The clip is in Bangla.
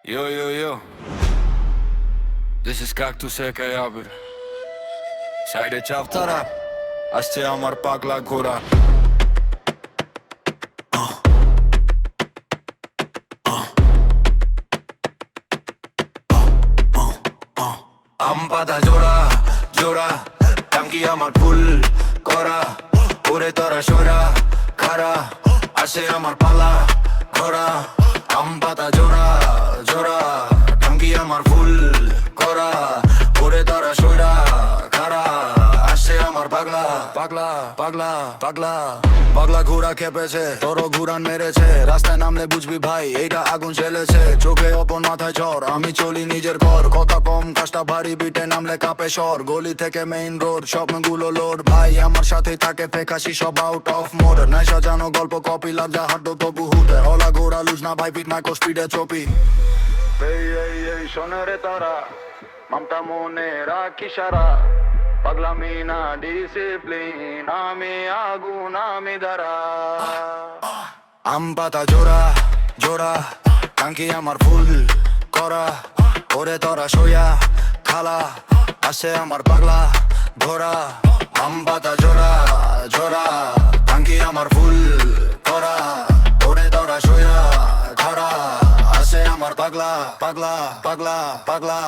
Yo, yo, yo. This is Cactus aka Abir. সাইডে চাপ তারা আসছে আমার পাগলা ঘোড়া। আম পাতা জোড়া জোড়া টাঙ্কি আমার ফুল করা ওরে তোরা সরা খারা আসে আমার পালা ঘোড়া। আম পাতা জোড়া জোড়া টাঙ্কি আমার ফুল করা ওরে তোরা সরা খারা আসে আমার পাগলা পাগলা পাগলা পাগলা পাগলা ঘোড়া খেপেছে তোরও ঘুরান মেরেছে। রাস্তায় নামলে বুঝবি ভাই এইটা আগুন ছেলেছে। চোখে অপন মাথায় ঝড় আমি চলি নিজের ঘর। কথা কম কাজটা ভারী বিটে নামলে কাঁপে শহর। গলি থেকে মেইন রোড স্বপ্নগুলো লোড ভাই আমার সাথে থাকে ফেকাশি সব আউট অফ মোড। নাই সাজানো গল্প কপি লাজা হাঁটো তবু হুটে হলা ঘোড়া লুজ না ভাই পিট মাইকো স্পিডে চপি। এই শোনে রে তারা মামটা মনে রাখি সারা পাগলামি না ডিসিপ্লিন আমি আগুন আমি ধারা। আম পাতা জোড়া জোড়া টাঙ্কি আমার ফুল করা ওরে তোরা সইয়া খালা আসে আমার পাগলা ঘোড়া। আম পাতা জোড়া জোড়া টাঙ্কি আমার ফুল করা ওরে তোরা সইয়া খারা আসে আমার পাগলা পাগলা পাগলা পাগলা।